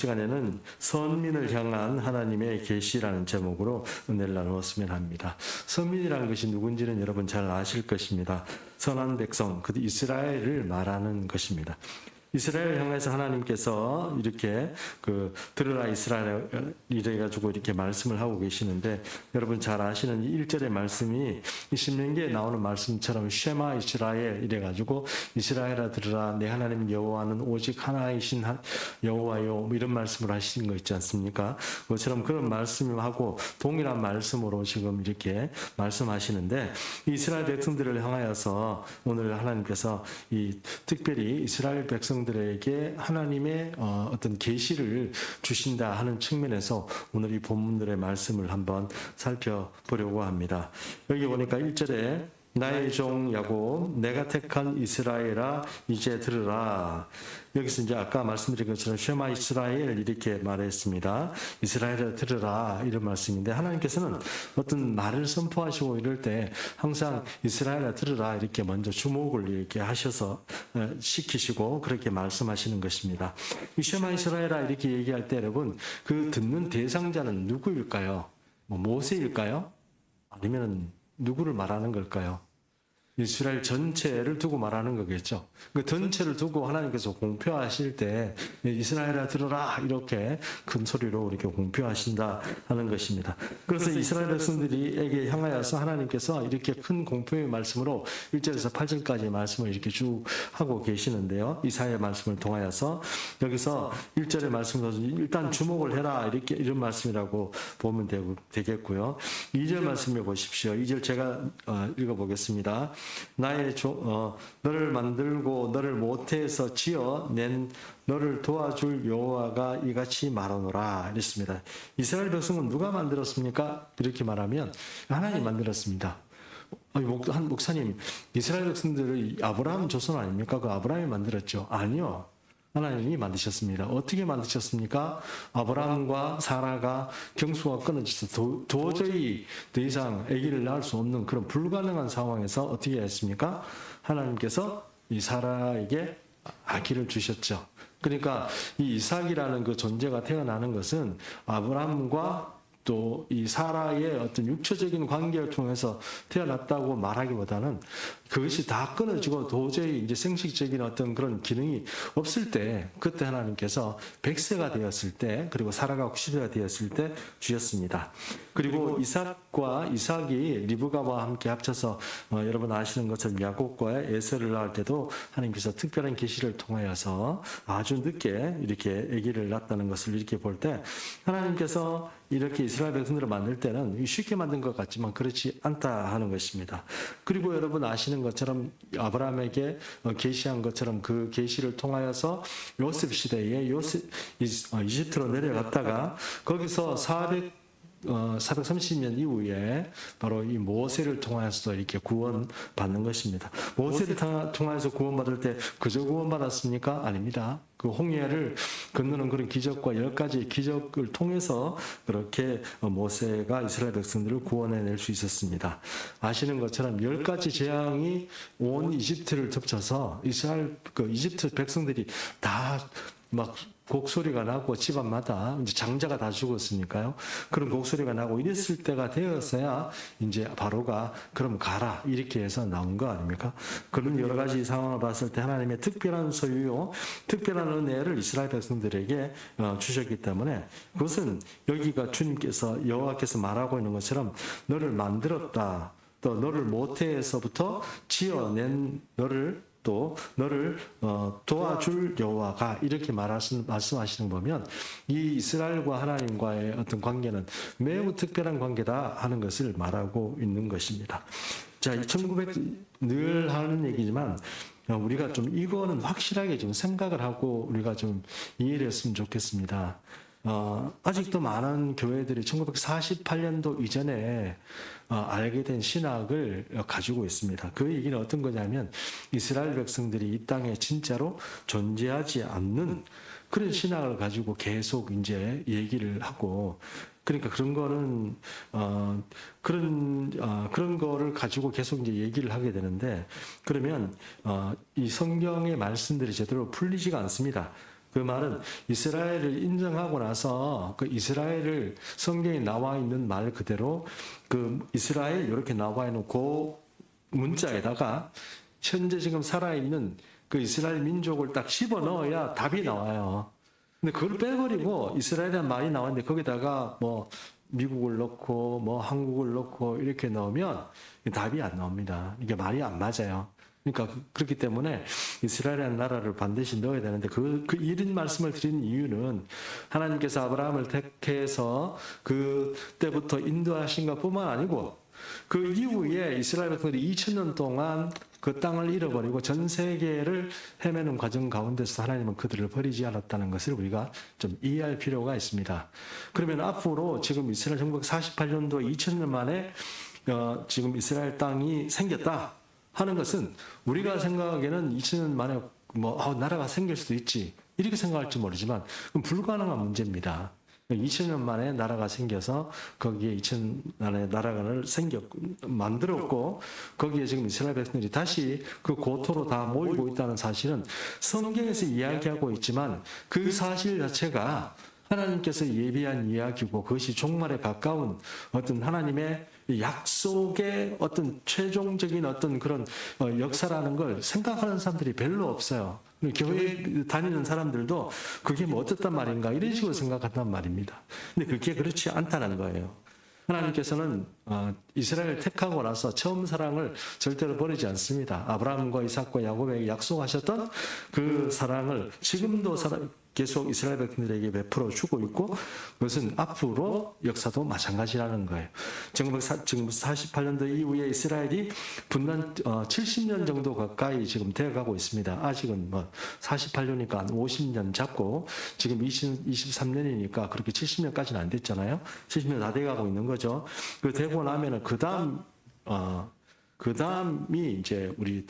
시간에는 선민을 향한 하나님의 계시라는 제목으로 은혜를 나누었으면 합니다. 선민이라는 것이 누군지는 여러분 잘 아실 것입니다. 선한 백성, 그 이스라엘을 말하는 것입니다. 이스라엘을 향해서 하나님께서 이렇게 들으라 이스라엘 이래가지고 이렇게 말씀을 하고 계시는데, 여러분 잘 아시는 이 1절의 말씀이 이 신명기에 나오는 말씀처럼 쉐마 이스라엘 이래가지고 이스라엘아 들으라 내 하나님 여호와는 오직 하나이신 여호와요 뭐 이런 말씀을 하시는 거 있지 않습니까? 그것처럼 그런 말씀하고 동일한 말씀으로 지금 이렇게 말씀하시는데, 이스라엘 백성들을 향하여서 오늘 하나님께서 특별히 이스라엘 백성들에게 하나님의 어떤 계시를 주신다 하는 측면에서 오늘 이 본문들의 말씀을 한번 살펴보려고 합니다. 여기 보니까 1절에 나의 종 야곱 내가 택한 이스라엘아 이제 들으라. 여기서 이제 아까 말씀드린 것처럼 쉐마 이스라엘 이렇게 말했습니다. 이스라엘아 들으라 이런 말씀인데, 하나님께서는 어떤 말을 선포하시고 이럴 때 항상 이스라엘아 들으라 이렇게 먼저 주목을 이렇게 하셔서 시키시고 그렇게 말씀하시는 것입니다. 이 쉐마 이스라엘아 이렇게 얘기할 때 여러분 그 듣는 대상자는 누구일까요? 모세일까요? 아니면 누구를 말하는 걸까요? 이스라엘 전체를 두고 말하는 거겠죠. 그 전체를 두고 하나님께서 공표하실 때 이스라엘아 들어라 이렇게 큰 소리로 이렇게 공표하신다 하는 것입니다. 그래서 이스라엘 백성들에게 향하여서 하나님께서 이렇게 큰 공표의 말씀으로 1절에서 8절까지 말씀을 이렇게 쭉 하고 계시는데요. 이사야의 말씀을 통하여서 여기서 1절의 말씀으로 일단 주목을 해라 이렇게 이런 말씀이라고 보면 되겠고요. 2절 말씀을 보십시오. 2절 제가 읽어보겠습니다. 나의 너를 만들고 너를 모태에서 지어낸 너를 도와줄 여호와가 이같이 말하노라 이랬습니다. 이스라엘 백성은 누가 만들었습니까? 이렇게 말하면 하나님 만들었습니다. 한 목사님, 이스라엘 백성들을 아브라함 조선 아닙니까? 그 아브라함이 만들었죠. 아니요. 하나님이 만드셨습니다. 어떻게 만드셨습니까? 아브라함과 사라가 경수가 끊어져서 도저히 더 이상 아기를 낳을 수 없는 그런 불가능한 상황에서 어떻게 했습니까? 하나님께서 이 사라에게 아기를 주셨죠. 그러니까 이 이삭이라는 그 존재가 태어나는 것은 아브라함과 또 이 사라의 어떤 육체적인 관계를 통해서 태어났다고 말하기보다는 그것이 다 끊어지고 도저히 이제 생식적인 어떤 그런 기능이 없을 때, 그때 하나님께서 100세가 되었을 때, 그리고 사라가 90세가 되었을 때 주셨습니다. 그리고 이삭이 리브가와 함께 합쳐서 여러분 아시는 것처럼 야곱과 에서를 낳을 때도 하나님께서 특별한 계시를 통하여서 아주 늦게 이렇게 아기를 낳았다는 것을 이렇게 볼 때, 하나님께서 이렇게 이스라엘 백성들을 만들 때는 쉽게 만든 것 같지만 그렇지 않다 하는 것입니다. 그리고 여러분 아시는 것처럼 아브라함에게 계시한 것처럼 그 계시를 통하여서 요셉 시대에 이집트로 내려갔다가 거기서 430년 이후에 바로 이 모세를 통하여서 이렇게 구원받는 것입니다. 모세를 통하여서 구원받을 때 그저 구원받았습니까? 아닙니다. 그 홍해를 건너는 그런 기적과 10가지 기적을 통해서 그렇게 모세가 이스라엘 백성들을 구원해낼 수 있었습니다. 아시는 것처럼 10가지 재앙이 온 이집트를 덮쳐서 이집트 백성들이 다 막 곡소리가 나고 집안마다 이제 장자가 다 죽었으니까요. 그런 곡소리가 나고 이랬을 때가 되었어야 이제 바로가 그럼 가라 이렇게 해서 나온 거 아닙니까? 그런 여러 가지 상황을 봤을 때 하나님의 특별한 소유요, 특별한 은혜를 이스라엘 백성들에게 주셨기 때문에 그것은 여기가 주님께서 여호와께서 말하고 있는 것처럼 너를 만들었다. 또 너를 모태에서부터 지어낸 또 너를 도와줄 여호와가 이렇게 말씀하시는 거 보면 이 이스라엘과 하나님과의 어떤 관계는 매우 특별한 관계다 하는 것을 말하고 있는 것입니다. 자, 1900늘 하는 얘기지만 우리가 좀 이거는 확실하게 좀 생각을 하고 우리가 좀 이해를 했으면 좋겠습니다. 아직도 많은 교회들이 1948년도 이전에 알게 된 신학을 가지고 있습니다. 그 얘기는 어떤 거냐면 이스라엘 백성들이 이 땅에 진짜로 존재하지 않는 그런 신학을 가지고 계속 이제 얘기를 하고, 그러니까 그런 거는 그런 거를 가지고 계속 이제 얘기를 하게 되는데, 그러면 이 성경의 말씀들이 제대로 풀리지가 않습니다. 그 말은 이스라엘을 인정하고 나서 그 이스라엘을 성경에 나와 있는 말 그대로 그 이스라엘 이렇게 나와 있는 그 문자에다가 현재 지금 살아있는 그 이스라엘 민족을 딱 집어 넣어야 답이 나와요. 근데 그걸 빼버리고 이스라엘이라는 말이 나왔는데 거기다가 뭐 미국을 넣고 뭐 한국을 넣고 이렇게 넣으면 답이 안 나옵니다. 이게 말이 안 맞아요. 그러니까 그렇기 때문에 이스라엘이라는 나라를 반드시 넣어야 되는데 이런 말씀을 드린 이유는 하나님께서 아브라함을 택해서 그때부터 인도하신 것뿐만 아니고 그 이후에 이스라엘 백성들이 2000년 동안 그 땅을 잃어버리고 전 세계를 헤매는 과정 가운데서 하나님은 그들을 버리지 않았다는 것을 우리가 좀 이해할 필요가 있습니다. 그러면 앞으로 지금 이스라엘 정복 48년도 2000년 만에 지금 이스라엘 땅이 생겼다 하는 것은 우리가 생각하기에는 2000년 만에 나라가 생길 수도 있지 이렇게 생각할지 모르지만 그건 불가능한 문제입니다. 2000년 만에 나라가 생겨서 거기에 2000년 만에 나라가 만들었고 거기에 지금 이스라엘 백성들이 다시 그 고토로 다 모이고 있다는 사실은 성경에서 이야기하고 있지만 그 사실 자체가 하나님께서 예비한 이야기고 그것이 종말에 가까운 어떤 하나님의 약속의 어떤 최종적인 어떤 그런 역사라는 걸 생각하는 사람들이 별로 없어요. 교회 다니는 사람들도 그게 뭐 어떻단 말인가 이런 식으로 생각한단 말입니다. 근데 그게 그렇지 않다는 거예요. 하나님께서는 이스라엘을 택하고 나서 처음 사랑을 절대로 버리지 않습니다. 아브라함과 이삭과 야곱에게 약속하셨던 그 사랑을 지금도 계속 이스라엘 백성들에게 베풀어 주고 있고 그것은 앞으로 역사도 마찬가지라는 거예요. 지금 48년도 이후에 이스라엘이 분단 70년 정도 가까이 지금 되어가고 있습니다. 아직은 48년이니까 한 50년 잡고 지금 23년이니까 그렇게 70년까지는 안 됐잖아요. 70년 다 돼가고 있는 거죠. 그 되고 나면은 그 다음이 이제 우리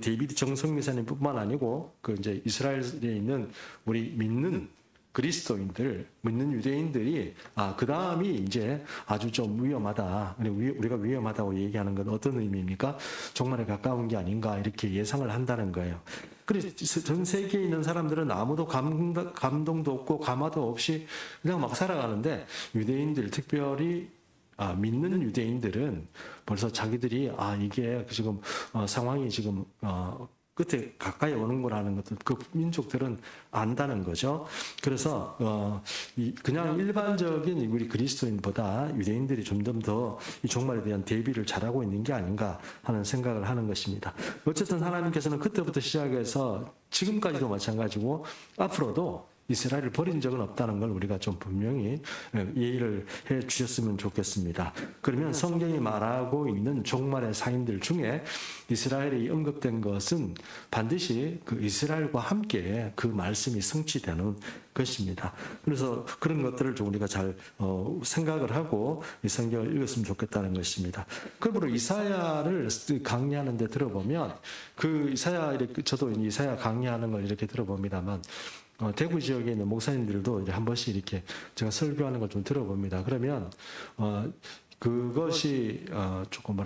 데이비드 정성미사님뿐만 아니고 이제 이스라엘에 있는 우리 믿는 그리스도인들, 믿는 유대인들이 그 다음이 이제 아주 좀 위험하다. 우리가 위험하다고 얘기하는 건 어떤 의미입니까? 종말에 가까운 게 아닌가 이렇게 예상을 한다는 거예요. 그래서 전 세계에 있는 사람들은 아무도 감동도 없고 감화도 없이 그냥 막 살아가는데 유대인들 특별히 믿는 유대인들은 벌써 자기들이 이게 지금 상황이 지금 끝에 가까이 오는 거라는 것도 그 민족들은 안다는 거죠. 그래서 그냥 일반적인 우리 그리스도인보다 유대인들이 점점 더 이 종말에 대한 대비를 잘하고 있는 게 아닌가 하는 생각을 하는 것입니다. 어쨌든 하나님께서는 그때부터 시작해서 지금까지도 마찬가지고 앞으로도 이스라엘을 버린 적은 없다는 걸 우리가 좀 분명히 이해를 해 주셨으면 좋겠습니다. 그러면 성경이 말하고 있는 종말의 상인들 중에 이스라엘이 언급된 것은 반드시 그 이스라엘과 함께 그 말씀이 성취되는 것입니다. 그래서 그런 것들을 좀 우리가 잘 생각을 하고 이 성경을 읽었으면 좋겠다는 것입니다. 그러므로 이사야를 강의하는 데 들어보면 저도 이사야 강의하는 걸 이렇게 들어봅니다만 대구 지역에 있는 목사님들도 이제 한 번씩 이렇게 제가 설교하는 걸 좀 들어봅니다. 그러면 그것이 조금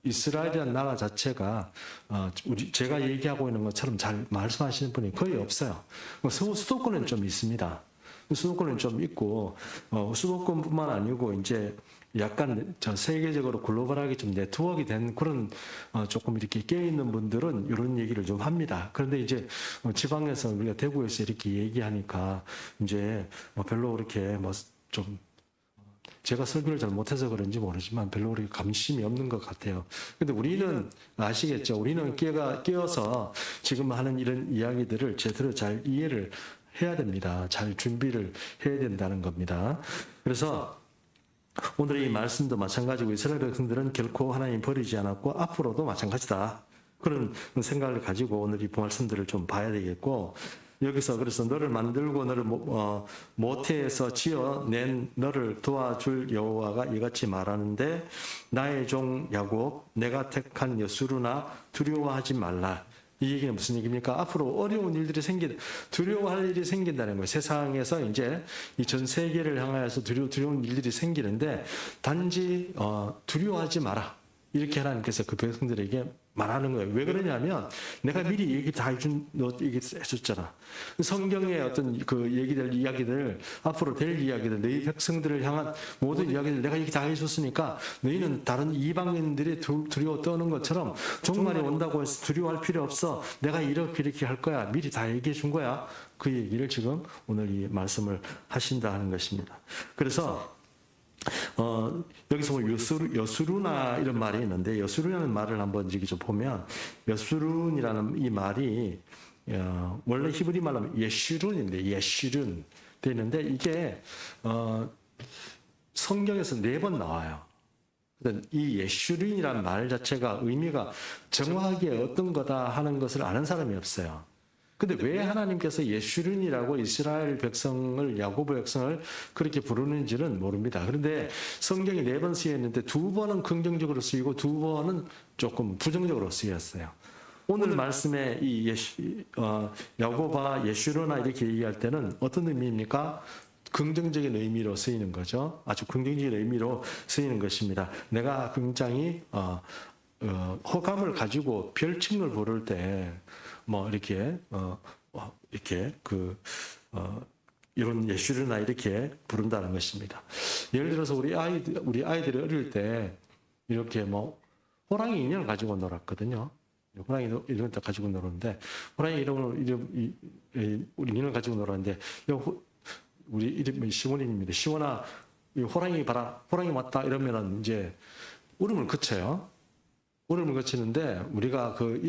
이스라엘이라는 나라 자체가 제가 얘기하고 있는 것처럼 잘 말씀하시는 분이 거의 없어요. 수도권은 좀 있습니다. 수도권은 좀 있고 수도권뿐만 아니고 이제 약간 세계적으로 글로벌하게 좀 네트워크가 된 그런 조금 이렇게 깨어있는 분들은 이런 얘기를 좀 합니다. 그런데 이제 지방에서 우리가 대구에서 이렇게 얘기하니까 이제 별로 그렇게 좀 제가 설교를 잘 못해서 그런지 모르지만 별로 그렇게 감심이 없는 것 같아요. 근데 우리는 아시겠죠? 우리는 깨어서 지금 하는 이런 이야기들을 제대로 잘 이해를 해야 됩니다. 잘 준비를 해야 된다는 겁니다. 그래서 오늘의 이 말씀도 마찬가지고 이스라엘 백성들은 결코 하나님 버리지 않았고 앞으로도 마찬가지다. 그런 생각을 가지고 오늘 이 말씀들을 좀 봐야 되겠고 여기서 그래서 너를 만들고 너를 모태에서 지어낸 너를 도와줄 여호와가 이같이 말하는데 나의 종 야곱 내가 택한 여수르나 두려워하지 말라. 이 얘기는 무슨 얘기입니까? 앞으로 어려운 일들이 두려워할 일이 생긴다는 거예요. 세상에서 이제 이 전 세계를 향하여서 두려운 일들이 생기는데 단지 두려워하지 마라. 이렇게 하나님께서 그 백성들에게 말하는 거예요. 왜 그러냐면 내가 미리 얘기 다 너 얘기 해줬잖아. 성경의 어떤 그 얘기들, 이야기들, 앞으로 될 이야기들, 너희 백성들을 향한 모든 이야기들 내가 얘기 다 해줬으니까 너희는 다른 이방인들이 두려워 떠는 것처럼 종말이 온다고 해서 두려워할 필요 없어. 내가 이렇게 할 거야. 미리 다 얘기해 준 거야. 그 얘기를 지금 오늘 이 말씀을 하신다 하는 것입니다. 그래서 여기서 뭐 여수르나 이런 말이 있는데, 여수르라는 말을 한번 이렇게 좀 보면, 여수룬이라는 이 말이 원래 히브리 말로 하면 예슈룬인데, 예슈룬 되는데 이게 성경에서 4번 나와요. 이 예슈룬이라는 말 자체가 의미가 정확하게 어떤 거다 하는 것을 아는 사람이 없어요. 근데 왜 하나님께서 예슈룬이라고 이스라엘 백성을, 야곱 백성을 그렇게 부르는지는 모릅니다. 그런데 성경이 4번 쓰였는데 2번은 긍정적으로 쓰이고 2번은 조금 부정적으로 쓰였어요. 오늘 말씀에 이 야곱아 예슈루나 이렇게 얘기할 때는 어떤 의미입니까? 긍정적인 의미로 쓰이는 거죠. 아주 긍정적인 의미로 쓰이는 것입니다. 내가 굉장히 호감을 가지고 별칭을 부를 때 뭐 이렇게 이런 예슈르나 이렇게 부른다는 것입니다. 예를 들어서 우리 아이들이 어릴 때 이렇게 뭐 호랑이 인형을 가지고 놀았거든요. 호랑이 이런 거 가지고 놀았는데, 호랑이 우리 인형을 가지고 놀았는데, 우리 이름이 시원입니다. 시원아, 호랑이 봐라, 호랑이 왔다 이러면은 이제 울음을 그쳐요. 울음을 그치는데 우리가 그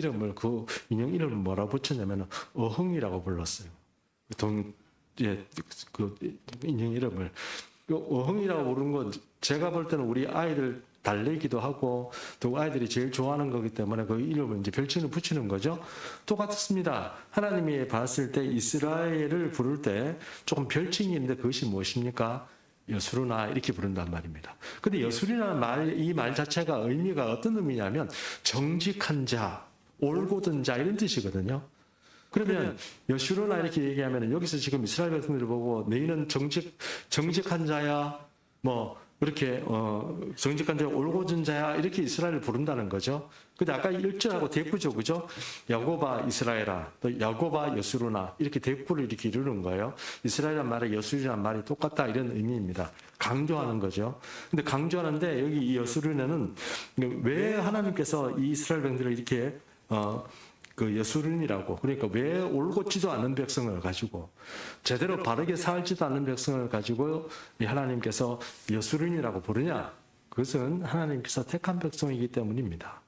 인형 이름을 뭐라고 붙였냐면 어흥이라고 불렀어요. 그 인형 이름을. 어흥이라고 부른 건 제가 볼 때는 우리 아이들 달래기도 하고 또 아이들이 제일 좋아하는 거기 때문에 그 이름을 이제 별칭을 붙이는 거죠. 똑같습니다. 하나님이 봤을 때 이스라엘을 부를 때 조금 별칭이 있는데 그것이 무엇입니까? 여수르나 이렇게 부른단 말입니다. 근데 여수르라는 말, 이 말 자체가 의미가 어떤 의미냐면 정직한 자, 올곧은 자 이런 뜻이거든요. 그러면 여수르나 이렇게 얘기하면 여기서 지금 이스라엘 백성들을 보고 너희는 정직한 자야, 뭐 이렇게 정직한 자야, 올곧은 자야 이렇게 이스라엘을 부른다는 거죠. 근데 아까 1절하고 대꾸죠, 그죠? 야곱아 이스라엘아, 또 야곱아 여수르나 이렇게 대꾸를 이렇게 이루는 거예요. 이스라엘이란 말에 여수르란 말이 똑같다 이런 의미입니다. 강조하는 거죠. 근데 강조하는데 여기 이 여수르는 왜 하나님께서 이 이스라엘 백성들을 이렇게 그 여수른이라고, 그러니까 왜 올곧지도 않은 백성을 가지고 제대로 바르게 살지도 않는 백성을 가지고 하나님께서 여수른이라고 부르냐? 그것은 하나님께서 택한 백성이기 때문입니다.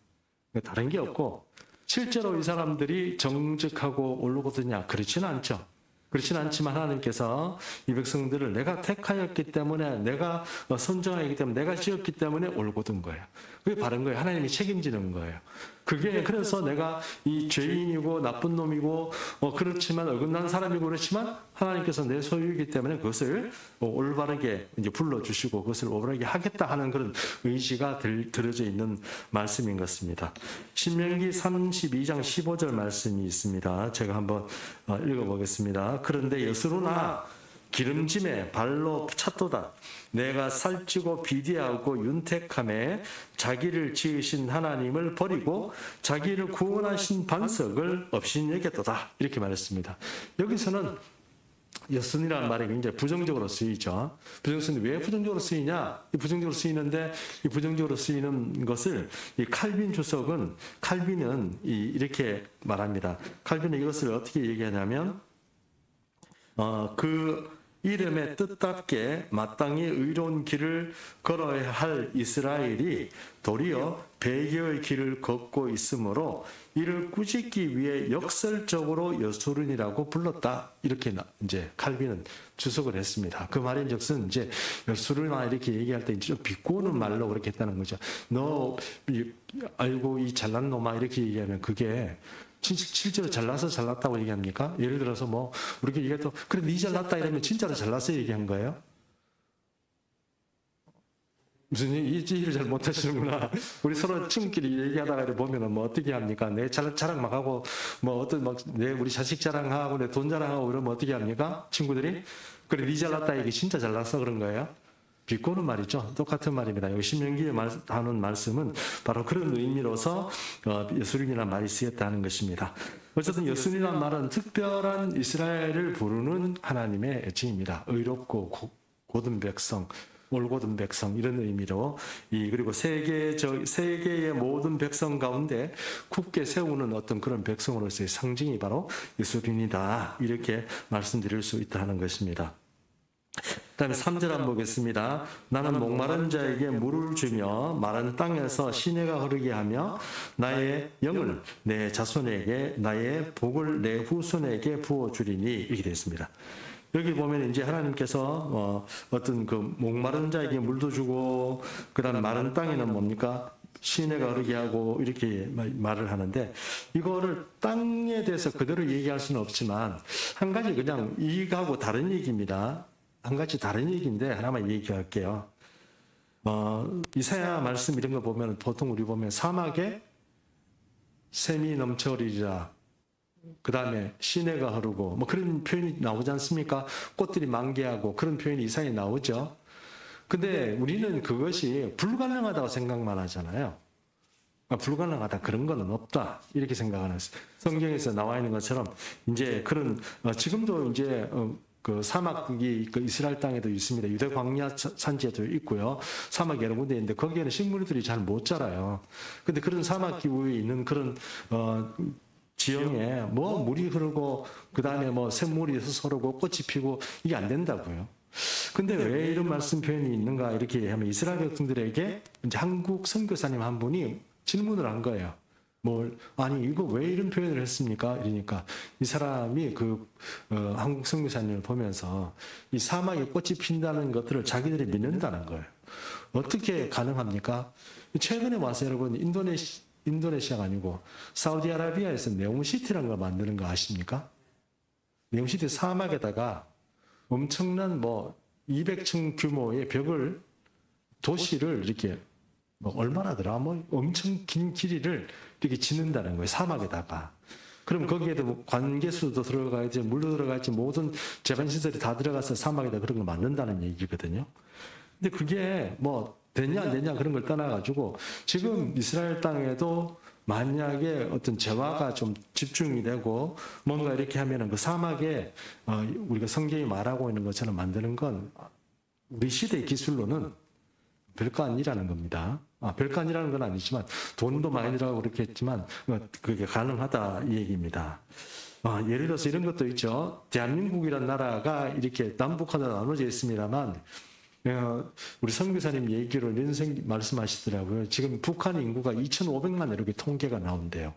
다른 게 없고, 실제로 이 사람들이 정직하고 올곧으냐? 그렇지는 않죠. 그렇지는 않지만 하나님께서 이 백성들을 내가 택하였기 때문에, 내가 선정하였기 때문에, 내가 지었기 때문에 올곧은 거예요. 그게 바른 거예요. 하나님이 책임지는 거예요. 그게 그래서 내가 이 죄인이고 나쁜 놈이고 그렇지만 어긋난 사람이고 그렇지만 하나님께서 내 소유이기 때문에 그것을 올바르게 이제 불러주시고 그것을 올바르게 하겠다 하는 그런 의지가 들어져 있는 말씀인 것입니다. 신명기 32장 15절 말씀이 있습니다. 제가 한번 읽어보겠습니다. 그런데 여수르나 기름짐에 발로 찼도다. 내가 살찌고 비대하고 윤택함에 자기를 지으신 하나님을 버리고 자기를 구원하신 반석을 업신여겼도다. 이렇게 말했습니다. 여기서는 여순이라는 말이 굉장히 부정적으로 쓰이죠. 부정적으로 왜 부정적으로 쓰이냐? 이 부정적으로 쓰이는데 이 부정적으로 쓰이는 것을 이 칼빈은 이렇게 말합니다. 칼빈은 이것을 어떻게 얘기하냐면 그 이름의 뜻답게 마땅히 의로운 길을 걸어야 할 이스라엘이 도리어 배교의 길을 걷고 있으므로 이를 꾸짖기 위해 역설적으로 여수른이라고 불렀다. 이렇게 이제 칼빈은 주석을 했습니다. 그 말인즉슨 이제 여수르나 이렇게 얘기할 때 좀 비꼬는 말로 그렇게 했다는 거죠. 너 알고 이 잘난 놈아 이렇게 얘기하면 그게 실제로 잘났다고 얘기합니까? 예를 들어서 뭐 우리가 얘기해도 그래 니 잘났다 이러면 진짜로 잘났어 얘기한 거예요? 무슨 이 일을 잘 못하시는구나. 우리 서로 친구끼리 얘기하다가 보면은 뭐 어떻게 합니까? 내 자랑 막 하고 뭐 어떤 막 내 우리 자식 자랑하고 내 돈 자랑하고 이러면 어떻게 합니까? 친구들이 그래 니 잘났다 이게 진짜 잘났어 그런 거예요? 비꼬는 말이죠. 똑같은 말입니다. 여기 신명기에 하는 말씀은 바로 그런 의미로서 여술인이라는 말이 쓰였다는 것입니다. 어쨌든 여술인이라는 말은 특별한 이스라엘을 부르는 하나님의 애칭입니다. 의롭고 고든 백성, 올곧은 백성 이런 의미로 그리고 세계의 모든 백성 가운데 굳게 세우는 어떤 그런 백성으로서의 상징이 바로 여술인이다. 이렇게 말씀드릴 수 있다는 것입니다. 그다음에 3절 한번 보겠습니다. 나는 목마른 자에게 물을 주며 마른 땅에서 시내가 흐르게 하며 나의 영을 내 자손에게 나의 복을 내 후손에게 부어주리니 이렇게 되어 있습니다. 여기 보면 이제 하나님께서 어떤 그 목마른 자에게 물도 주고 그다음 마른 땅에는 뭡니까? 시내가 흐르게 하고 이렇게 말을 하는데 이거를 땅에 대해서 그대로 얘기할 수는 없지만 한 가지 그냥 이익하고 다른 얘기입니다. 한 가지 다른 얘기인데 하나만 얘기할게요. 이사야 말씀 이런 거 보면 보통 우리 보면 사막에 샘이 넘쳐흐리리라. 그 다음에 시내가 흐르고 뭐 그런 표현이 나오지 않습니까? 꽃들이 만개하고 그런 표현이 이사야에 나오죠. 근데 우리는 그것이 불가능하다고 생각만 하잖아요. 불가능하다 그런 거는 없다 이렇게 생각하는 성경에서 나와 있는 것처럼 이제 그런 지금도 이제 그 사막이 그 이스라엘 땅에도 있습니다. 유대 광야 산지에도 있고요. 사막 여러 군데 있는데 거기에는 식물들이 잘 못 자라요. 근데 그런 사막 기후에 있는 그런 지형에 뭐 물이 흐르고 그 다음에 뭐 샘물이 흐르고 꽃이 피고 이게 안 된다고요. 근데 왜 이런 말씀 표현이 있는가 이렇게 하면 이스라엘 백성들에게 이제 한국 선교사님 한 분이 질문을 한 거예요. 아니 이거 왜 이런 표현을 했습니까? 이러니까 이 사람이 한국 선교사님을 보면서 이 사막에 꽃이 핀다는 것들을 자기들이 믿는다는 거예요. 어떻게 가능합니까? 최근에 와서 여러분 인도네시아가 아니고 사우디아라비아에서 네옴시티라는 걸 만드는 거 아십니까? 네옴시티 사막에다가 엄청난 200층 규모의 도시를 이렇게 얼마나더라? 엄청 긴 길이를 이렇게 짓는다는 거예요. 사막에다가. 그럼 거기에도 관계수도 들어가야지, 물도 들어가야지, 모든 재반시설이 다 들어가서 사막에다 그런 걸 만든다는 얘기거든요. 근데 그게 되냐 안 되냐 그런 걸 떠나가지고 지금 이스라엘 땅에도 만약에 어떤 재화가 좀 집중이 되고 뭔가 이렇게 하면은 그 사막에 우리가 성경이 말하고 있는 것처럼 만드는 건 우리 시대의 기술로는 별거 아니라는 겁니다. 별거 아니라는 건 아니지만 돈도 많이 들어가고 그렇게 했지만 그게 가능하다 이 얘기입니다. 예를 들어서 이런 것도 있죠. 대한민국이라는 나라가 이렇게 남북하나 나눠져 있습니다만 우리 선교사님 얘기로 이런 말씀하시더라고요. 지금 북한 인구가 2,500만 이렇게 통계가 나온대요.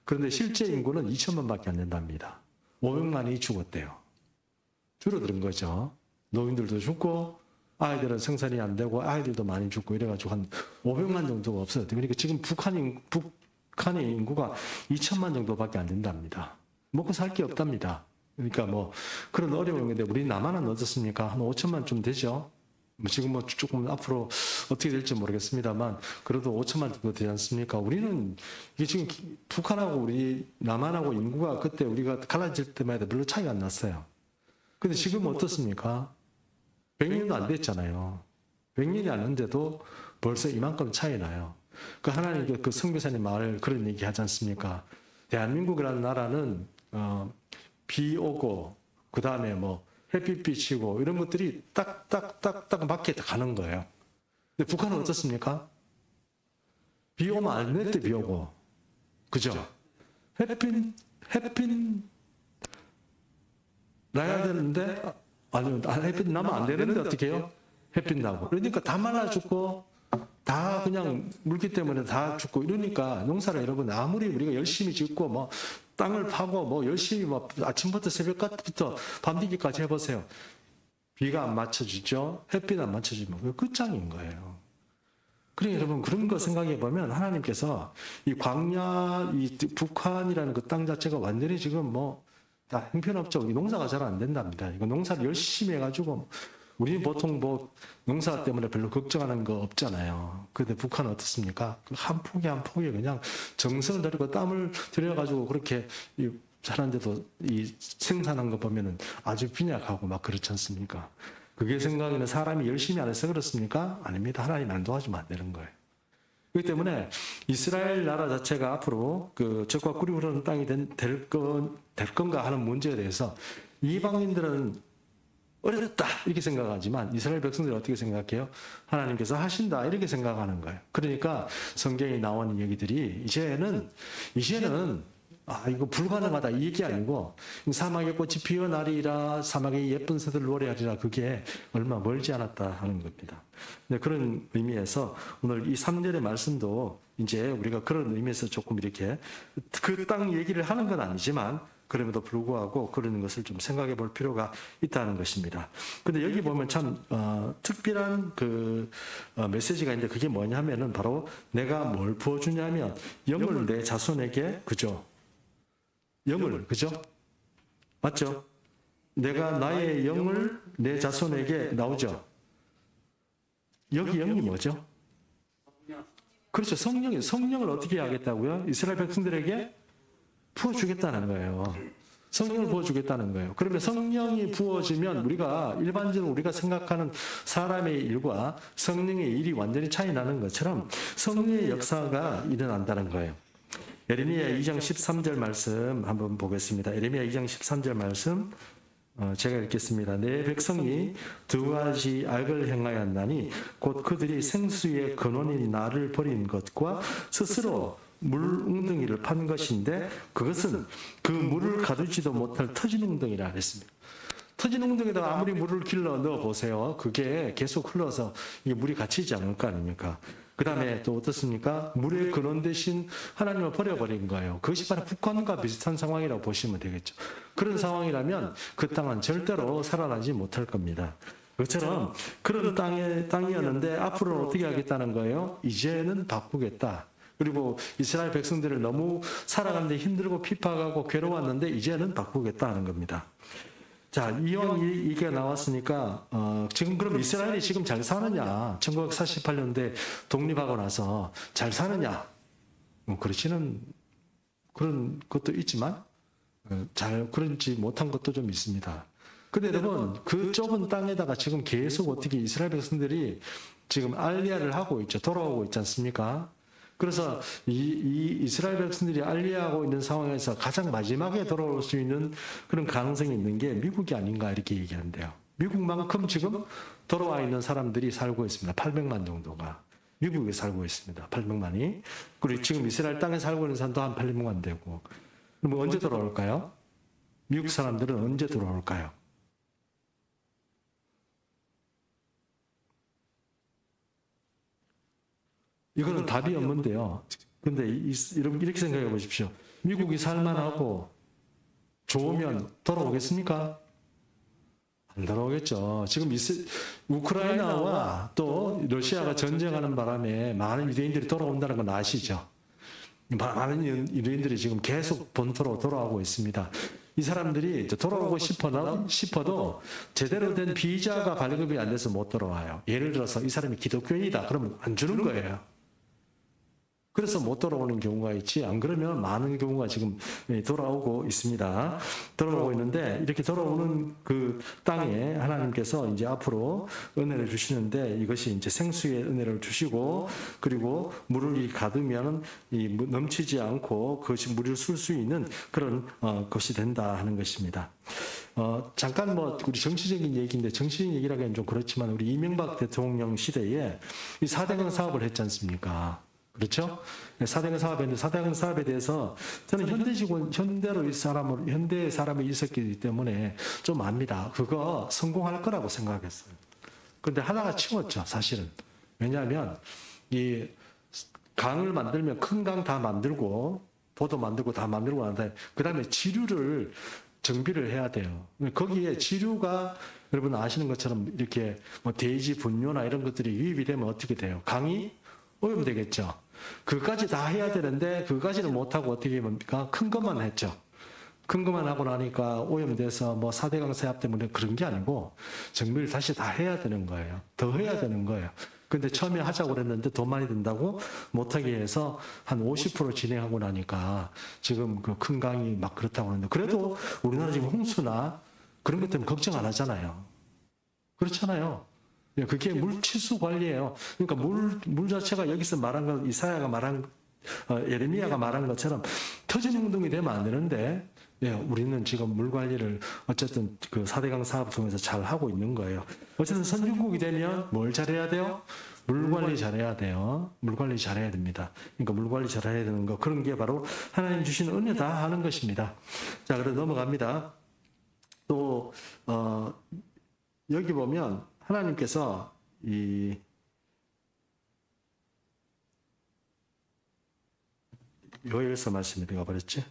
그런데 실제 인구는 2,000만밖에 안 된답니다. 500만이 죽었대요. 줄어든 거죠. 노인들도 죽고 아이들은 생산이 안 되고 아이들도 많이 죽고 이래가지고 한 500만 정도가 없어요. 그러니까 지금 북한의 인구가 2,000만 정도밖에 안 된답니다. 먹고 살 게 없답니다. 그러니까 그런 어려운 건데 우리 남한은 어떻습니까? 한 5천만 좀 되죠. 지금 조금 앞으로 어떻게 될지 모르겠습니다만 그래도 5천만 정도 되지 않습니까? 우리는 이게 지금 북한하고 우리 남한하고 인구가 그때 우리가 갈라질 때마다 별로 차이가 안 났어요. 근데 지금 어떻습니까? 100년도 안 됐잖아요. 100년이 안 됐는데도 벌써 이만큼 차이 나요. 하나님 선교사님 말을 그런 얘기 하지 않습니까? 대한민국이라는 나라는 비 오고 그 다음에 햇빛 비치고 이런 것들이 딱딱딱딱 맞게 가는 거예요. 근데 북한은 어떻습니까? 비 오면 안 될 때 비 오고 그죠? 햇빛 나야 되는데 햇빛 나면 안 되는데 어떻게 해요? 햇빛 나고 그러니까 다 말라 죽고 다 그냥 물기 때문에 다 죽고 이러니까 농사를 여러분 아무리 우리가 열심히 짓고 땅을 파고 열심히 아침부터 새벽부터 밤늦게까지 해보세요. 비가 안 맞춰주죠. 햇빛 안 맞춰주면 그게 끝장인 거예요. 그러니까 여러분 그런 거 생각해 보면 하나님께서 이 광야, 이 북한이라는 그 땅 자체가 완전히 지금 다 형편없죠. 농사가 잘 안 된답니다. 이거 농사를 열심히 해가지고 우리는 보통 농사 때문에 별로 걱정하는 거 없잖아요. 근데 북한은 어떻습니까? 한 포기 한 포기 그냥 정성을 들이고 땀을 들여가지고 그렇게 사는데도 이 생산한 거 보면은 아주 빈약하고 그렇지 않습니까? 그게 생각에는 사람이 열심히 안 해서 그렇습니까? 아닙니다. 하나님 안 도와주면 안 되는 거예요. 그렇기 때문에 이스라엘 나라 자체가 앞으로 그 적과 꿀이 흐르는 땅이 될 건가 하는 문제에 대해서 이방인들은 어렵다 이렇게 생각하지만 이스라엘 백성들이 어떻게 생각해요? 하나님께서 하신다 이렇게 생각하는 거예요. 그러니까 성경에 나오는 얘기들이 이제는 이거 불가능하다 이 얘기 아니고 사막의 꽃이 피어나리라 사막의 예쁜 새들 노래하리라 그게 얼마 멀지 않았다 하는 겁니다. 네, 그런 의미에서 오늘 이 3절의 말씀도 이제 우리가 그런 의미에서 조금 이렇게 그 땅 얘기를 하는 건 아니지만 그럼에도 불구하고 그런 것을 좀 생각해 볼 필요가 있다는 것입니다. 근데 여기 보면 참 특별한 그 메시지가 있는데 그게 뭐냐 하면은 바로 내가 뭘 부어주냐면 영을 내 자손에게 그죠? 영을 그죠? 맞죠? 내가 나의 영을 내 자손에게 나오죠? 여기 영이 뭐죠? 그렇죠. 성령을 어떻게 하겠다고요? 이스라엘 백성들에게 부어주겠다는 거예요. 성령을 부어주겠다는 거예요. 그러면 성령이 부어지면 일반적으로 우리가 생각하는 사람의 일과 성령의 일이 완전히 차이 나는 것처럼 성령의 역사가 일어난다는 거예요. 에레미야 2장 13절 말씀 한번 보겠습니다. 에레미야 2장 13절 말씀 제가 읽겠습니다. 내 백성이 두 가지 악을 행하였나니 곧 그들이 생수의 근원인 나를 버린 것과 스스로 물 웅덩이를 판 것인데 그것은 그 물을 가두지도 못할 터진 웅덩이라 했습니다. 터진 웅덩이에다 아무리 물을 길러 넣어 보세요. 그게 계속 흘러서 이게 물이 갇히지 않을 거 아닙니까? 그 다음에 또 어떻습니까? 물의 근원 대신 하나님을 버려버린 거예요. 그것이 바로 북한과 비슷한 상황이라고 보시면 되겠죠. 그런 상황이라면 그 땅은 절대로 살아나지 못할 겁니다. 그처럼 그런 땅이었는데 앞으로는 어떻게 하겠다는 거예요? 이제는 바꾸겠다. 그리고 이스라엘 백성들을 너무 살아가는데 힘들고 핍박하고 괴로웠는데 이제는 바꾸겠다 하는 겁니다. 자, 이왕 이게 나왔으니까 지금 그럼 이스라엘이 지금 잘 사느냐? 1948년대 독립하고 나서 잘 사느냐? 그렇지는 그런 것도 있지만 잘 그런지 못한 것도 좀 있습니다. 근데 여러분 그 좁은 땅에다가 지금 계속 어떻게 이스라엘 백성들이 지금 알리야를 하고 있죠. 돌아오고 있지 않습니까? 그래서 이 이스라엘 백성들이 알리야하고 있는 상황에서 가장 마지막에 돌아올 수 있는 그런 가능성이 있는 게 미국이 아닌가 이렇게 얘기하는데요. 미국만큼 지금 돌아와 있는 사람들이 살고 있습니다. 800만 정도가 미국에 살고 있습니다. 800만이. 그리고 지금 이스라엘 땅에 살고 있는 사람도 한 800만 되고. 그럼 언제 돌아올까요? 미국 사람들은 언제 돌아올까요? 이거는 답이 없는데요. 근데 여러분 이렇게 생각해 보십시오. 미국이 살만하고 좋으면 돌아오겠습니까? 안 돌아오겠죠. 지금 우크라이나와 또 러시아가 전쟁하는 바람에 많은 유대인들이 돌아온다는 건 아시죠? 많은 유대인들이 지금 계속 본토로 돌아오고 있습니다. 이 사람들이 돌아오고 싶어도 제대로 된 비자가 발급이 안 돼서 못 돌아와요. 예를 들어서 이 사람이 기독교인이다. 그러면 안 주는 거예요. 그래서 못 돌아오는 경우가 있지, 안 그러면 많은 경우가 지금 돌아오고 있습니다. 돌아오고 있는데, 이렇게 돌아오는 그 땅에 하나님께서 이제 앞으로 은혜를 주시는데, 이것이 이제 생수의 은혜를 주시고, 그리고 물을 가두면 넘치지 않고 그것이 물을 쓸 수 있는 그런 것이 된다 하는 것입니다. 잠깐 우리 정치적인 얘기인데, 정치적인 얘기라기엔 좀 그렇지만, 우리 이명박 대통령 시대에 이 4대강 사업을 했지 않습니까? 그렇죠? 4대강 사업인데 4대강 사업에 대해서 저는 현대의 사람이 있었기 때문에 좀 압니다. 그거 성공할 거라고 생각했어요. 그런데 하다가 치웠죠, 사실은. 왜냐하면 이 강을 만들면 큰 강 다 만들고 보도 만들고 다 만들고 하는데 그 다음에 지류를 정비를 해야 돼요. 거기에 지류가 여러분 아시는 것처럼 이렇게 대지 분뇨나 이런 것들이 유입이 되면 어떻게 돼요? 강이 오염되겠죠. 그까지 다 해야 되는데 그까지는 못하고 어떻게 합니까? 큰 것만 했죠. 큰 것만 하고 나니까 오염돼서 4대강 사업 때문에 그런 게 아니고 정비를 다시 다 해야 되는 거예요. 더 해야 되는 거예요. 근데 처음에 하자고 그랬는데 돈 많이 든다고 못하게 해서 한 50% 진행하고 나니까 지금 그 큰 강이 막 그렇다고 하는데 그래도 우리나라 지금 홍수나 그런 것 때문에 걱정 안 하잖아요. 그렇잖아요. 예, 그게 물치수 관리예요. 그러니까 물 자체가 여기서 말한 건 이사야가 말한 예레미야가 말한 것처럼 터진 웅덩이 되면 안 되는데 예, 우리는 지금 물 관리를 어쨌든 그 4대강 사업 통해서 잘 하고 있는 거예요. 어쨌든 선진국이 되면 뭘 잘해야 돼요? 물 관리 잘해야 돼요. 물 관리 잘해야 됩니다. 그러니까 물 관리 잘해야 되는 거 그런 게 바로 하나님 주신 은혜다 하는 것입니다. 자, 그래서 넘어갑니다. 또 여기 보면 하나님께서 이 요엘서 말씀이 내가 버렸지?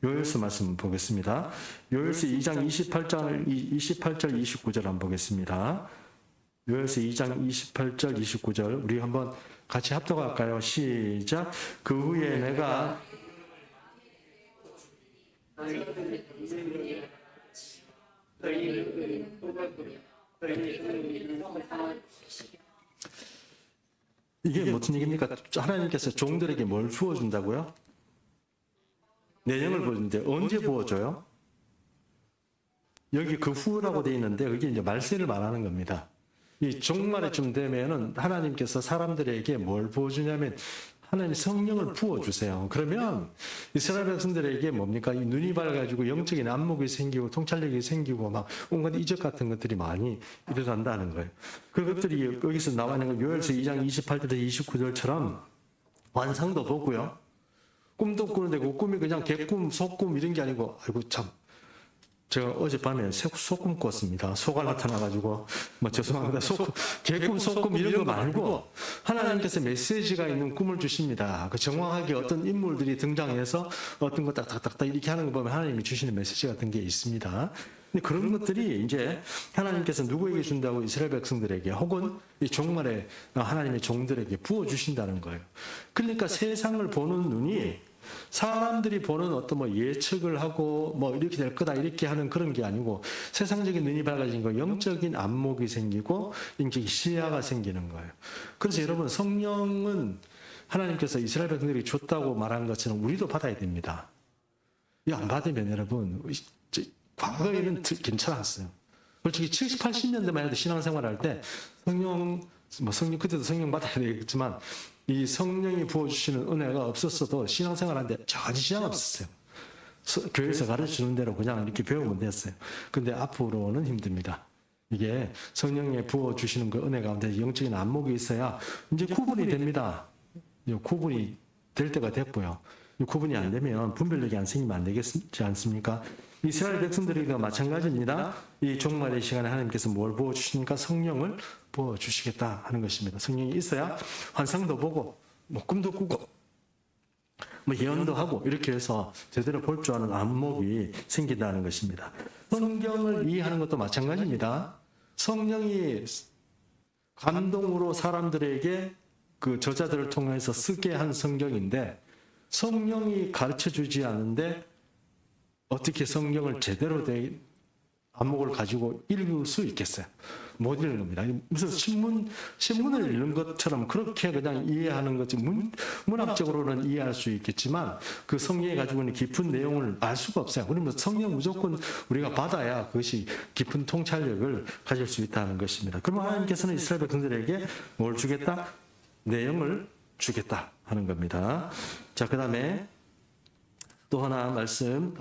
요엘서 말씀 보겠습니다. 요엘서 2장 28절 29절 한번 보겠습니다. 요엘서 2장 28절 29절 우리 한번 같이 합독할까요? 시작. 그 후에 내가 이게 무슨 얘기입니까? 하나님께서 종들에게 뭘 부어준다고요? 내용을 보여주는데 언제 부어줘요? 여기 그 후라고 되어 있는데 그게 이제 말세를 말하는 겁니다. 이 종말에쯤 되면은 하나님께서 사람들에게 뭘 부어주냐면 하나님 성령을 부어주세요. 그러면 이스라엘 백성들에게 뭡니까? 이 눈이 밝아지고 영적인 안목이 생기고 통찰력이 생기고 막 온갖 이적 같은 것들이 많이 일어난다는 거예요. 그것들이 여기서 나와 있는 건 요엘서 2장 28절에서 29절처럼 환상도 보고요. 꿈도 꾸는데 그 꿈이 그냥 개꿈, 속꿈 이런 게 아니고 아이고 참 제가 어젯밤에 속꿈 꿨습니다. 소가 나타나가지고 뭐 죄송합니다. 개꿈, 속꿈 이런 거 말고 하나님께서 메시지가 있는 꿈을 주십니다. 그 정확하게 어떤 인물들이 등장해서 어떤 거 딱딱딱딱 이렇게 하는 거 보면 하나님이 주시는 메시지 같은 게 있습니다. 근데 그런 것들이 이제 하나님께서 누구에게 준다고 이스라엘 백성들에게 혹은 이 종말에 하나님의 종들에게 부어주신다는 거예요. 그러니까 세상을 보는 눈이 사람들이 보는 어떤 뭐 예측을 하고 뭐 이렇게 될 거다 이렇게 하는 그런 게 아니고 세상적인 눈이 밝아진 거 영적인 안목이 생기고 영적인 시야가 생기는 거예요. 그래서 여러분 성령은 하나님께서 이스라엘 백성들이 줬다고 말한 것처럼 우리도 받아야 됩니다. 이거 안 받으면 여러분 과거에는 괜찮았어요. 솔직히 70, 80년대만 해도 신앙생활 할 때 성령 그때도 성령 받아야 되겠지만 이 성령이 부어주시는 은혜가 없었어도 신앙생활 하는데 전혀 지장 없었어요. 교회에서 가르치는 대로 그냥 이렇게 배우면 됐어요. 근데 앞으로는 힘듭니다. 이게 성령이 부어주시는 그 은혜 가운데 영적인 안목이 있어야 이제 구분이 됩니다. 구분이 될 때가 됐고요. 구분이 안 되면 분별력이 안 생기면 안 되겠지 않습니까? 이스라엘 백성들에게도 마찬가지입니다. 이 종말의 시간에 하나님께서 뭘 부어주시니까 성령을 부어주시겠다 하는 것입니다. 성령이 있어야 환상도 보고 뭐 꿈도 꾸고 뭐 예언도 하고 이렇게 해서 제대로 볼 줄 아는 안목이 생긴다는 것입니다. 성경을 이해하는 것도 마찬가지입니다. 성령이 감동으로 사람들에게 그 저자들을 통해서 쓰게 한 성경인데 성령이 가르쳐주지 않는데 어떻게 성경을 제대로 된 안목을 가지고 읽을 수 있겠어요? 못 읽는 겁니다. 무슨 신문을 읽는 것처럼 그렇게 그냥 이해하는 거지 문학적으로는 이해할 수 있겠지만 그 성경이 가지고 있는 깊은 내용을 알 수가 없어요. 그러면 성경 무조건 우리가 받아야 그것이 깊은 통찰력을 가질 수 있다는 것입니다. 그러면 하나님께서는 이스라엘 백성들에게 뭘 주겠다? 내용을 주겠다 하는 겁니다. 자, 그 다음에 또 하나 말씀,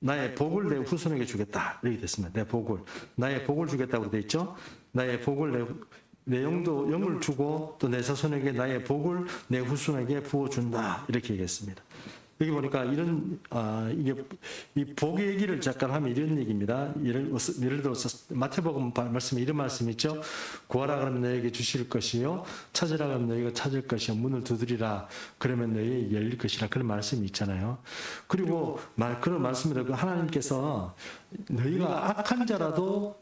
나의 복을 내 후손에게 주겠다. 이렇게 됐습니다. 나의 복을 주겠다고 되어 있죠. 나의 복을 내 영을 주고 또 내 자손에게 나의 복을 내 후손에게 부어준다. 이렇게 얘기했습니다. 여기 보니까 이게 이 복의 얘기를 잠깐 하면 이런 얘기입니다. 예를 들어서 마태복음 말씀에 이런 말씀이 있죠. 구하라 그러면 너에게 주실 것이요, 찾으라 그러면 너희가 찾을 것이요, 문을 두드리라 그러면 너희에게 열릴 것이라 그런 말씀이 있잖아요. 그리고 그런 말씀을 하나님께서 너희가 악한 자라도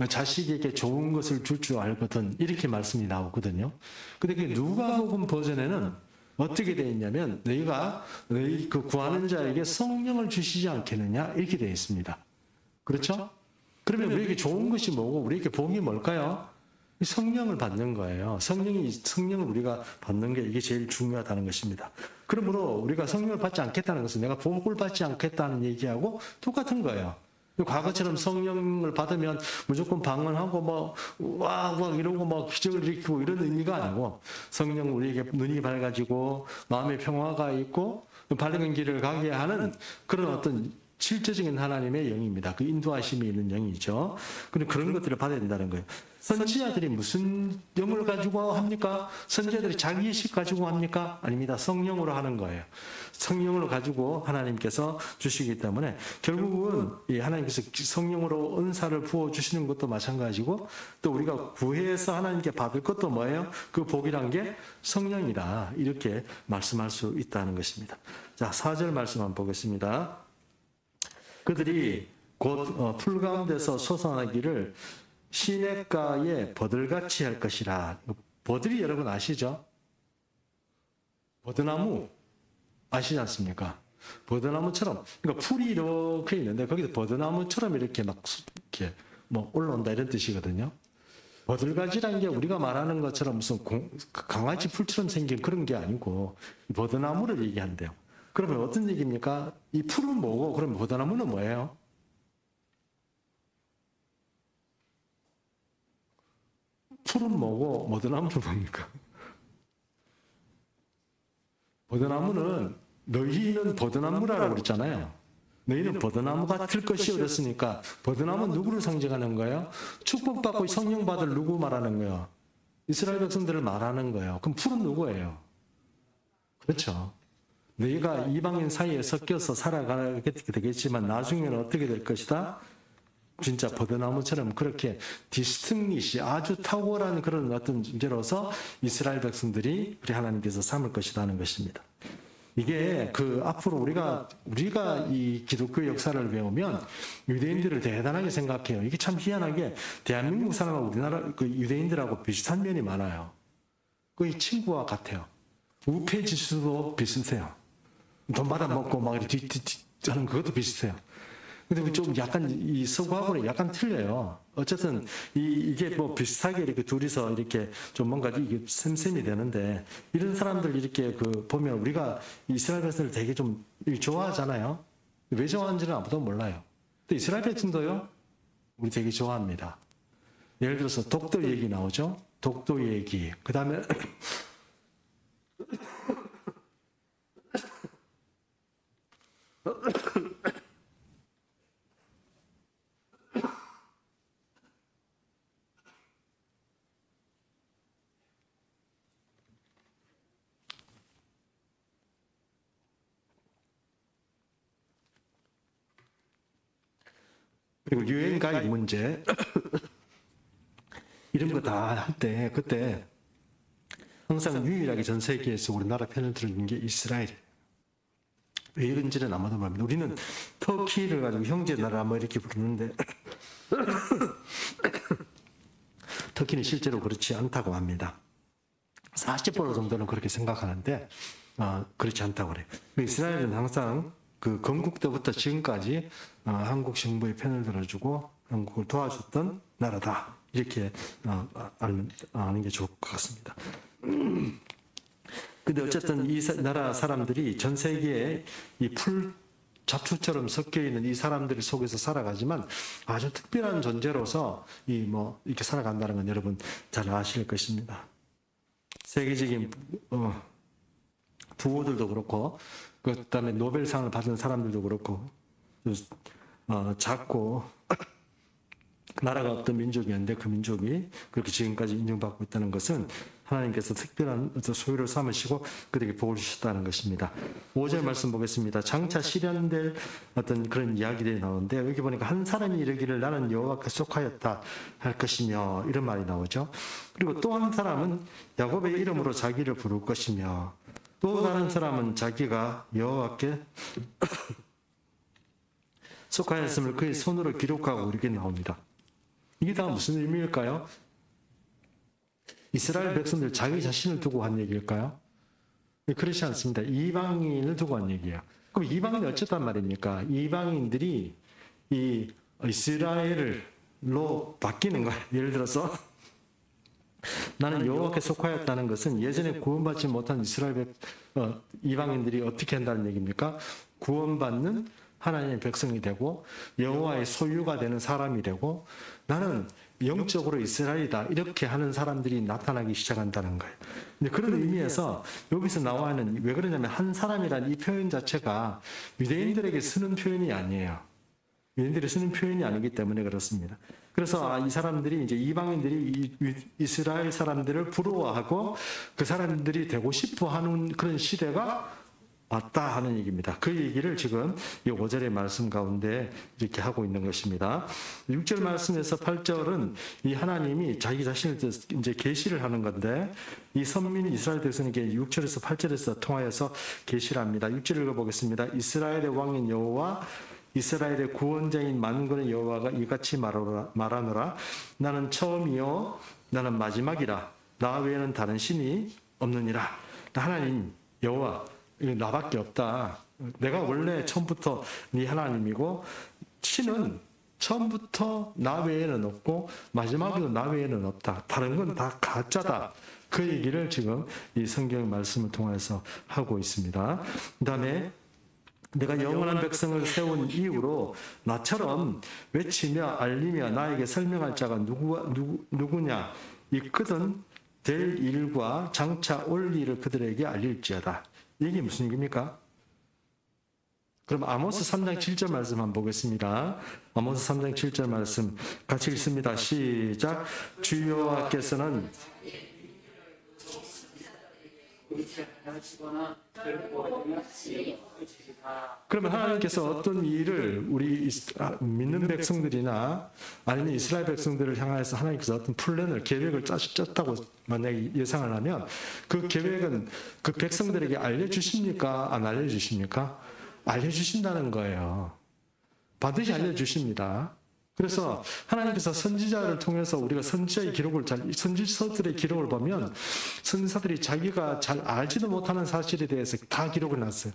자식에게 좋은 것을 줄 줄 알거든 이렇게 말씀이 나오거든요. 근데 그 누가복음 버전에는 어떻게 되어 있냐면 너희 그 구하는 자에게 성령을 주시지 않겠느냐 이렇게 되어 있습니다. 그렇죠? 그러면 우리에게 좋은 것이 뭐고 우리에게 복이 뭘까요? 성령을 받는 거예요. 성령을 우리가 받는 게 이게 제일 중요하다는 것입니다. 그러므로 우리가 성령을 받지 않겠다는 것은 내가 복을 받지 않겠다는 얘기하고 똑같은 거예요. 과거처럼 성령을 받으면 무조건 방언하고 와 이러고 기적을 일으키고 이런 의미가 아니고, 성령 우리에게 눈이 밝아지고 마음의 평화가 있고 바른 길을 가게 하는 그런 어떤 실제적인 하나님의 영입니다. 그 인도하심이 있는 영이죠. 그런 것들을 받아야 된다는 거예요. 선지자들이 무슨 영을 가지고 합니까? 선지자들이 자기의식 가지고 합니까? 아닙니다. 성령으로 하는 거예요. 성령으로 가지고 하나님께서 주시기 때문에 결국은 이 하나님께서 성령으로 은사를 부어주시는 것도 마찬가지고, 또 우리가 구해서 하나님께 받을 것도 뭐예요? 그 복이란 게 성령이다. 이렇게 말씀할 수 있다는 것입니다. 자, 4절 말씀 한번 보겠습니다. 그들이 곧 풀 가운데서 솟아나기를 시냇가에 버들같이 할 것이라. 버들이 여러분 아시죠? 버드나무 아시지 않습니까? 버드나무처럼, 그러니까 풀이 이렇게 있는데 거기서 버드나무처럼 이렇게 올라온다 이런 뜻이거든요. 버들가지라는 게 우리가 말하는 것처럼 무슨 강아지 풀처럼 생긴 그런 게 아니고 버드나무를 얘기한대요. 그러면 어떤 얘기입니까? 이 풀은 뭐고, 그럼 버드나무는 뭐예요? 풀은 뭐고, 버드나무는 뭡니까? 버드나무는 너희는 버드나무라고 그랬잖아요. 너희는 버드나무 같을 것이 어렸으니까, 버드나무는 누구를 상징하는 거예요? 축복받고 성령 받을 누구 말하는 거예요? 이스라엘 백성들을 말하는 거예요. 그럼 풀은 누구예요? 그렇죠. 너희가 이방인 사이에 섞여서 살아가게 되겠지만 나중에는 어떻게 될 것이다? 진짜 버드나무처럼 그렇게 디스팅리시 아주 탁월한 그런 어떤 존재로서 이스라엘 백성들이 우리 하나님께서 삼을 것이다 하는 것입니다. 이게 앞으로 우리가 이 기독교 역사를 배우면 유대인들을 대단하게 생각해요. 이게 참 희한하게 대한민국 사람하고 우리나라 유대인들하고 비슷한 면이 많아요. 거의 친구와 같아요. 우패 지수도 비슷해요. 돈 받아먹고 이렇게 하는 그것도 비슷해요. 근데 좀 약간 이 서구하고는 약간 틀려요. 어쨌든 이게 비슷하게 이렇게 둘이서 이렇게 좀 뭔가 이게 셈셈이 되는데, 이런 사람들 이렇게 보면 우리가 이스라엘 백성을 되게 좀 좋아하잖아요. 왜 좋아하는지는 아무도 몰라요. 근데 이스라엘 백성도요, 우리 되게 좋아합니다. 예를 들어서 독도 얘기 나오죠. 독도 얘기. 그 다음에 그리고 유엔 가입 문제 이런 거 다 할 때 그때 항상 유일하게 전 세계에서 우리나라 편을 들은 게 이스라엘이에요. 왜 이런지는 아무도 모릅니다. 우리는 터키를 가지고 형제 나라 이렇게 부르는데 터키는 실제로 그렇지 않다고 합니다. 40% 정도는 그렇게 생각하는데 그렇지 않다고 그래요. 이스라엘은 항상 건국 때부터 지금까지 한국 정부의 편을 들어주고 한국을 도와줬던 나라다. 이렇게 아는 게 좋을 것 같습니다. 근데 어쨌든 이 나라 사람들이 전 세계에 이 풀 잡초처럼 섞여 있는 이 사람들 속에서 살아가지만 아주 특별한 존재로서 이렇게 살아간다는 건 여러분 잘 아실 것입니다. 세계적인 부호들도 그렇고, 그다음에 노벨상을 받은 사람들도 그렇고, 작고 나라가 없던 민족이었는데 그 민족이 그렇게 지금까지 인정받고 있다는 것은 하나님께서 특별한 어떤 소유를 삼으시고 그들에게 복을 주셨다는 것입니다. 5절 말씀 보겠습니다. 장차 실현될 어떤 그런 이야기들이 나오는데, 여기 보니까 한 사람이 이르기를 나는 여호와께 속하였다 할 것이며 이런 말이 나오죠. 그리고 또 한 사람은 야곱의 이름으로 자기를 부를 것이며, 또 다른 사람은 자기가 여호와께 속하였음을 그의 손으로 기록하고 이렇게 나옵니다. 이게 다 무슨 의미일까요? 이스라엘 백성들 자기 자신을 두고 한 얘기일까요? 그렇지 않습니다. 이방인을 두고 한 얘기예요. 그럼 이방인이 어쨌단 말입니까? 이방인들이 이 이스라엘로 바뀌는 거예요. 예를 들어서 나는 여호와께 속하였다는 것은 예전에 구원받지 못한 이스라엘 이방인들이 어떻게 한다는 얘기입니까? 구원받는 하나님의 백성이 되고 여호와의 소유가 되는 사람이 되고 나는 영적으로 이스라엘이다 이렇게 하는 사람들이 나타나기 시작한다는 거예요. 근데 그런 의미에서 여기서 나와 있는 왜 그러냐면 한 사람이라는 이 표현 자체가 유대인들에게 쓰는 표현이 아니에요. 유대인들이 쓰는 표현이 아니기 때문에 그렇습니다. 그래서 이 사람들이 이제 이방인들이 이스라엘 사람들을 부러워하고 그 사람들이 되고 싶어 하는 그런 시대가 왔다 하는 얘기입니다. 그 얘기를 지금 이 5절의 말씀 가운데 이렇게 하고 있는 것입니다. 6절 말씀에서 8절은 이 하나님이 자기 자신을 이제 계시를 하는 건데 이 선민 이스라엘 백성에게 6절에서 8절에서 통하여서 계시를 합니다. 6절 읽어보겠습니다. 이스라엘의 왕인 여호와 이스라엘의 구원자인 만군의 여호와가 이같이 말하노라. 나는 처음이요 나는 마지막이라. 나 외에는 다른 신이 없느니라. 하나님 여호와 나밖에 없다. 내가 원래 처음부터 네 하나님이고 신은 처음부터 나 외에는 없고 마지막에도 나 외에는 없다. 다른 건 다 가짜다. 그 얘기를 지금 이 성경 말씀을 통해서 하고 있습니다. 그 다음에 내가 영원한 백성을 세운 이후로 나처럼 외치며 알리며 나에게 설명할 자가 누구냐 있거든 될 일과 장차 올 일을 그들에게 알릴지어다. 이게 무슨 얘기입니까? 그럼 아모스 3장 7절 말씀 한번 보겠습니다. 아모스 3장 7절 말씀 같이 읽습니다. 시작. 주 여호와께서는 그러면 하나님께서 어떤 일을 우리 믿는 백성들이나 아니면 이스라엘 백성들을 향해서 하나님께서 어떤 플랜을 계획을 짰다고 만약에 예상을 하면 그 계획은 그 백성들에게 알려주십니까? 안 알려주십니까? 알려주신다는 거예요. 반드시 알려주십니다. 그래서 하나님께서 선지자를 통해서 우리가 선지자의 기록을 선지서들의 기록을 보면 선지자들이 자기가 잘 알지도 못하는 사실에 대해서 다 기록을 놨어요.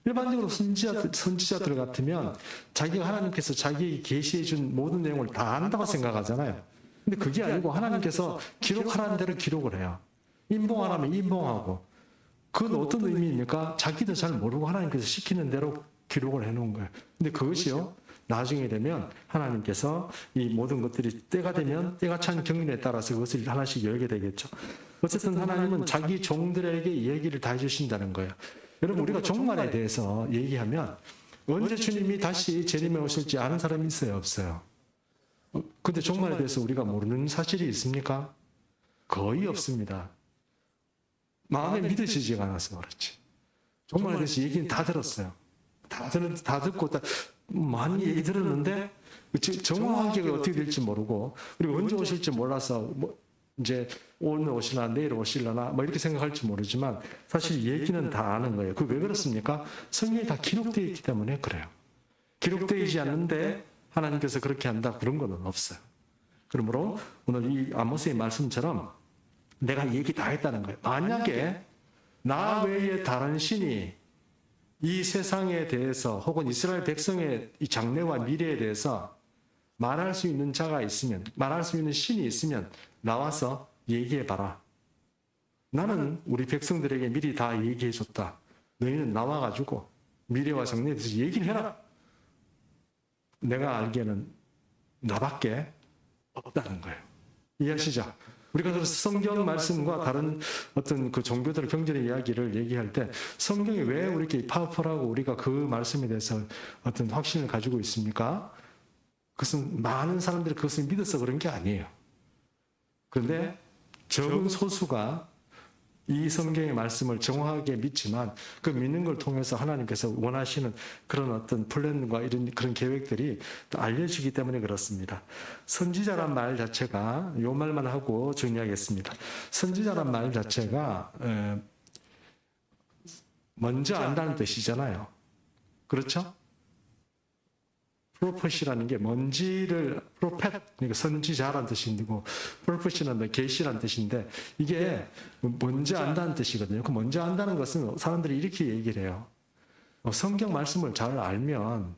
일반적으로 선지자들 같으면 자기가 하나님께서 자기에게 계시해 준 모든 내용을 다 안다고 생각하잖아요. 근데 그게 아니고 하나님께서 기록하라는 대로 기록을 해요. 인봉하라면 인봉하고. 그건 어떤 의미입니까? 자기도 잘 모르고 하나님께서 시키는 대로 기록을 해놓은 거예요. 근데 그것이요, 나중에 되면 하나님께서 이 모든 것들이 때가 되면 때가 찬 경륜에 따라서 그것을 하나씩 열게 되겠죠. 어쨌든 하나님은 자기 종들에게 얘기를 다 해주신다는 거예요. 여러분, 우리가 종말에 대해서 얘기하면 언제 주님이 다시 재림에 오실지 아는 사람이 있어요, 없어요? 근데 종말에 대해서 우리가 모르는 사실이 있습니까? 거의 없습니다. 마음에 믿어지지가 않아서 그렇지. 종말에 대해서 얘기는 다 들었어요. 다 듣고 많이 얘기 들었는데 정확하게 어떻게 될지 모르고, 그리고 언제 오실지 몰라서 이제 오늘 오실라나 내일 오실라나 이렇게 생각할지 모르지만 사실 얘기는 다 아는 거예요. 그 왜 그렇습니까? 성경에 다 기록되어 있기 때문에 그래요. 기록되어 있지 않는데 하나님께서 그렇게 한다, 그런 건 없어요. 그러므로 오늘 이 아모스의 말씀처럼 내가 얘기 다 했다는 거예요. 만약에 나 외에 다른 신이 이 세상에 대해서 혹은 이스라엘 백성의 이 장래와 미래에 대해서 말할 수 있는 자가 있으면, 말할 수 있는 신이 있으면 나와서 얘기해봐라. 나는 우리 백성들에게 미리 다 얘기해줬다. 너희는 나와가지고 미래와 장래에 대해서 얘기를 해라. 내가 알기에는 나밖에 없다는 거예요. 이해하시죠? 우리가 그래서 성경 말씀과 다른 어떤 그 종교들 경전의 이야기를 얘기할 때 성경이 왜 이렇게 파워풀하고 우리가 그 말씀에 대해서 어떤 확신을 가지고 있습니까? 그것은 많은 사람들이 그것을 믿어서 그런 게 아니에요. 그런데 적은 소수가 이 성경의 말씀을 정확하게 믿지만 그 믿는 걸 통해서 하나님께서 원하시는 그런 어떤 플랜과 이런 그런 계획들이 알려지기 때문에 그렇습니다. 선지자란 말 자체가, 요 말만 하고 정리하겠습니다. 선지자란 말 자체가 먼저 안다는 뜻이잖아요. 그렇죠? 프로펫이라는 게 먼지를, 프로펫, 그러니까 선지자라는 뜻이고, 프로펫이라는 계시라는 뜻인데, 이게 먼저 안다는 뜻이거든요. 그 먼저 안다는 것은 사람들이 이렇게 얘기를 해요. 성경 말씀을 잘 알면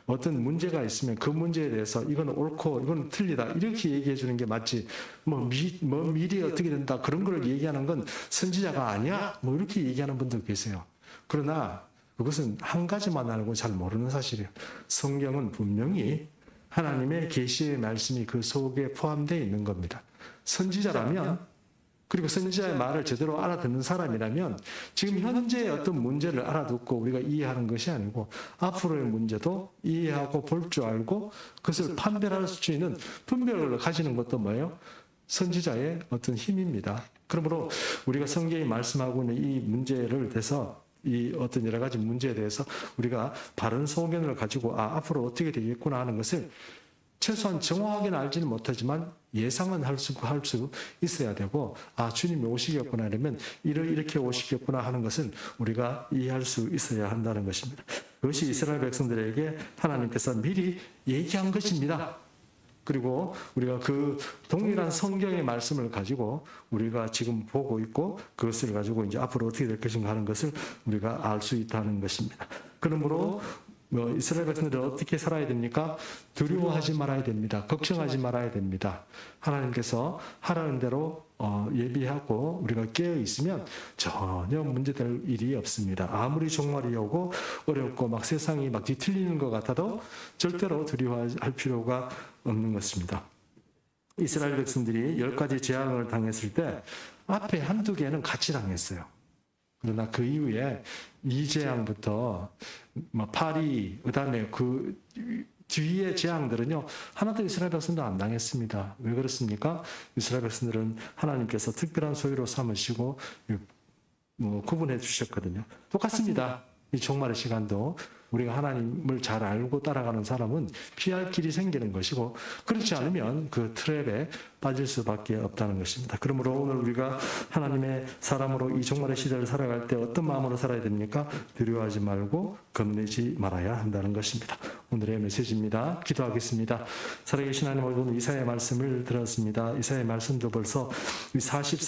어떤 문제가 있으면 그 문제에 대해서 이건 옳고 이건 틀리다 이렇게 얘기해 주는 게 맞지, 미래에 어떻게 된다 그런 걸 얘기하는 건 선지자가 아니야 이렇게 얘기하는 분들 계세요. 그러나 그것은 한 가지만 알고 잘 모르는 사실이에요. 성경은 분명히 하나님의 계시의 말씀이 그 속에 포함되어 있는 겁니다. 선지자라면, 그리고 선지자의 말을 제대로 알아듣는 사람이라면 지금 현재의 어떤 문제를 알아듣고 우리가 이해하는 것이 아니고 앞으로의 문제도 이해하고 볼 줄 알고 그것을 판별할 수 있는 분별을 가지는 것도 뭐예요? 선지자의 어떤 힘입니다. 그러므로 우리가 성경이 말씀하고 있는 이 문제를 대해서 이 어떤 여러 가지 문제에 대해서 우리가 바른 소견을 가지고 앞으로 어떻게 되겠구나 하는 것을 최소한 정확하게는 알지는 못하지만 예상은 할 수 있어야 되고, 주님이 오시겠구나 하면 이렇게 오시겠구나 하는 것을 우리가 이해할 수 있어야 한다는 것입니다. 그것이 이스라엘 백성들에게 하나님께서 미리 얘기한 것입니다. 그리고 우리가 그 동일한 성경의 말씀을 가지고 우리가 지금 보고 있고 그것을 가지고 이제 앞으로 어떻게 될 것인가 하는 것을 우리가 알 수 있다는 것입니다. 그러므로 이스라엘 백성들은 어떻게 살아야 됩니까? 두려워하지 말아야 됩니다. 걱정하지 말아야 됩니다. 하나님께서 하라는 대로 예비하고 우리가 깨어 있으면 전혀 문제될 일이 없습니다. 아무리 종말이 오고 어렵고 막 세상이 막 뒤틀리는 것 같아도 절대로 두려워할 필요가 없는 것입니다. 이스라엘 백성들이 10가지 재앙을 당했을 때 앞에 한두 개는 같이 당했어요. 그러나 그 이후에 이재앙부터 파리, 그다음에 그 뒤의 재앙들은요 하나도 이스라엘 백성들 안 당했습니다. 왜 그렇습니까? 이스라엘 백성들은 하나님께서 특별한 소유로 삼으시고 구분해 주셨거든요. 똑같습니다. 이 종말의 시간도 우리가 하나님을 잘 알고 따라가는 사람은 피할 길이 생기는 것이고, 그렇지 않으면 그 트랩에 빠질 수밖에 없다는 것입니다. 그러므로 오늘 우리가 하나님의 사람으로 이 종말의 시대를 살아갈 때 어떤 마음으로 살아야 됩니까? 두려워하지 말고 겁내지 말아야 한다는 것입니다. 오늘의 메시지입니다. 기도하겠습니다. 살아계신 하나님, 오늘 이사야의 말씀을 들었습니다. 이사야의 말씀도 벌써 40